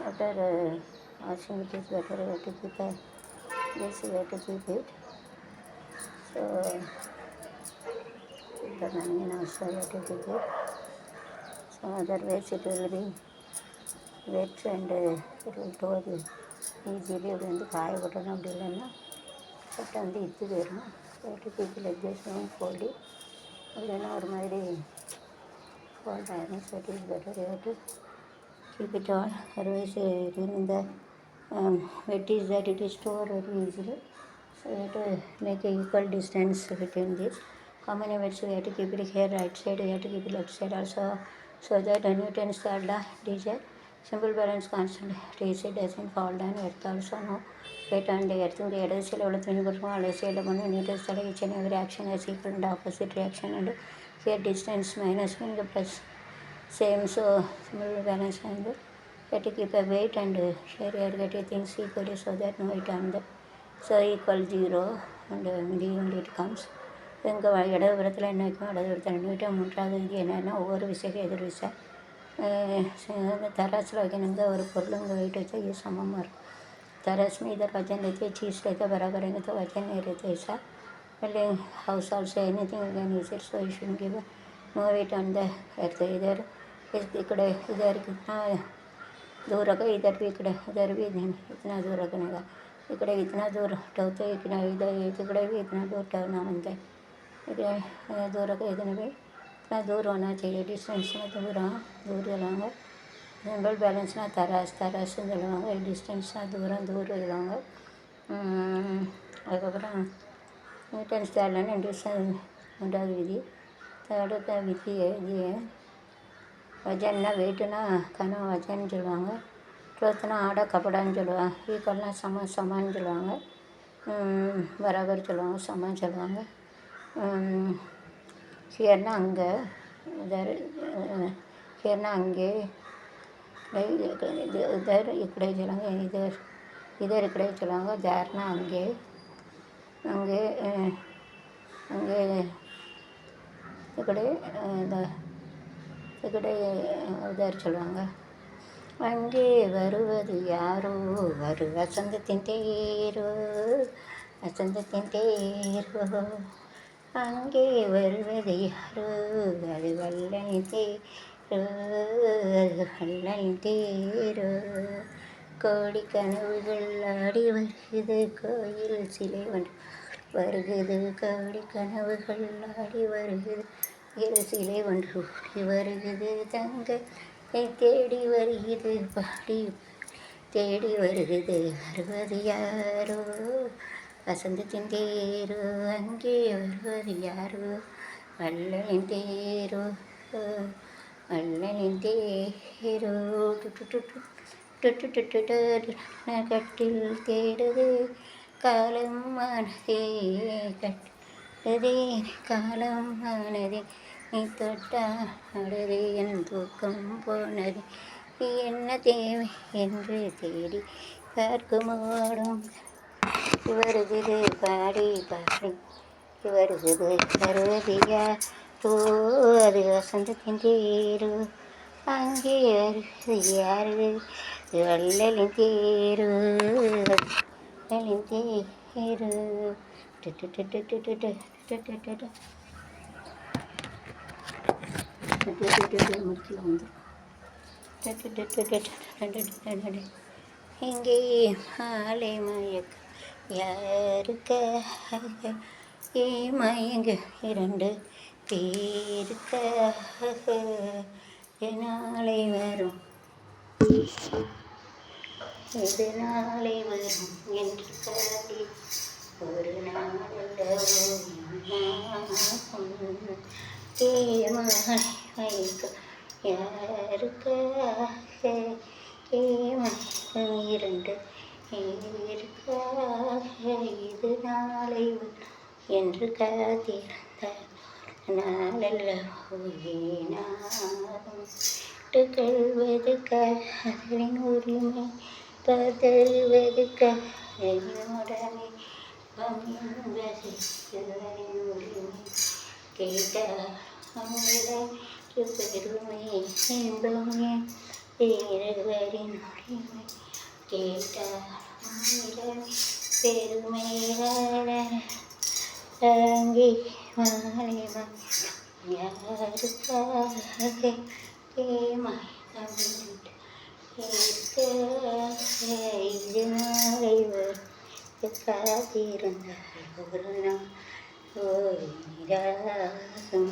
After washing it is better we have to keep this we have to keep it. So the onion also we have to keep it. So otherwise it will be wet and it will tow easily வந்து காய போட்டோம் அப்படி இல்லைன்னா சட்டை வந்து இத்து போயிடும். So to keep like this fold it. இல்லைன்னா ஒரு மாதிரி fold ஆயிடும். So it is better you have to keep it all. Otherwise in the wet is that it is stored very easily. So you have to make a equal distance between this. How many wets we have to keep it here right side, we have to keep it left side also, so that Newton's third law teacher simple balance constant raise it doesn't fall down. Earth also no weight on the earth the other side of the thing but other side of Newton's third each and every action has equal and opposite reaction, and here distance minus mean the plus same. So simple balance and you have to keep a weight and here you get your things equally so that no weight on the so equal 0 and only it comes. இங்கே இடதுபுறத்தில் என்ன வைக்கும், இடதுபுறத்தில் Newton. மூன்றாவது விதி என்னென்னா ஒவ்வொரு விசைக்கு எதிர் விசை. தராசில் வைக்கணுங்க ஒரு பொருள் இங்கே வெயிட் வச்சா இது சமமாக இருக்கும். तरस में इधर वजन लेते चीज़ लेते बराबर रहेंगे तो वजन नहीं रहते ऐसा. पहले हाउस होल्ड से anything you can use it. So you should give no weight on the earth. इधर इकड़े इधर कितना दूर रखा, इधर भी इतना दूर रखने का. इकड़े इतना दूर ठहते इतना इधर इकड़े भी इतना दूर ठहरना बनता है. इधर दूर रखा इतने भी इतना दूर होना चाहिए. डिस्टेंस में दूर चलाऊँगा. சிம்பிள் பேலன்ஸ்னால் தராசுன்னு சொல்லுவாங்க. டிஸ்டன்ஸ்னால் தூரம் எழுதுவாங்க. அதுக்கப்புறம் நியூட்டன்ஸ் தேர்ட்லன்னு டிஸ்டன்ஸ் மூன்றாவது விதி. அடுத்த விதி வஜன்னா வெயிட்டுனா கனம் வஜன்னு சொல்லுவாங்க. ட்ரோத்துனா ஆடை கப்படான்னு சொல்லுவாங்க. ஈக்குவல்னால் சமான்னு சொல்லுவாங்க. பராபர் சொல்லுவாங்க, சமான்னு சொல்லுவாங்க. ஹியர்னா அங்கே, ஹியர்னா அங்கே, इधर इकड़े चलाएंगे, इधर इकड़े चलाऊँगा. जारना अंगे अंगे अंगे इकड़े इकड़े उधर चलाऊँगा. அங்கே வருவது யாரோ வசந்தத்தின் தேரோ வசந்தத்தின் தேரோ. அங்கே வருவது யாரோ அது வல்லனின் தேரோ. கோடி கனவுகள் ஆடி வருகிறது கோயில் சிலை ஒன்று வருகிறது. கோடி கனவுகள் ஆடி வருகிறது சிலை ஒன்று ஓடி வருகிறது. தங்க தேடி வருகிறது பாடி தேடி வருகிறது. வருவது யாரோ வசந்தத்தின் தேரோ. அங்கே வருவது யாரோ வல்லனின் தேரோ வல்லனின் தேரோ. கட்டில் தேடுது காலம் ஆனதே கட்டுதே காலம் ஆனதே நீ தொட்டாடுதே என் தூக்கம் போனது என்ன தேவை என்று தேடி பார்க்குமோடும் வருகிறது பாடி பாடி வருகிறது. வருவதியா ஓ அது வசந்தத்தின் தேரோ. அங்கே வருவது யாரு வள்ளலின் தேரோ வள்ளலின் தேரோ. முடிக்கல வந்து இங்கே மாலை மயக்க யாருக்காக ஏ மயங்க இரண்டு பேருக்காக நாளை வரும் இது நாளை வரும் என்று கருதி ஒரு நாளை வைக்க யாருக்காக ஏமயம் இரண்டு இருக்காக இது நாளை வரும் என்று காத்திருந்த நாளல்லவோ ஏனாகும் கல்வதுக்காரின் உரிமை பதறுவதுக்காக உடனே உரிமை கேட்டால் பெருமை என்பமே பேரவரின் உரிமை கேட்டாலும் பெருமையாளி மாலை யாருக்காக ஏமாற்றம் இது நாளை வரும் காத்திருந்தால் ஒரு நாள் ஓய்கிறாகும்.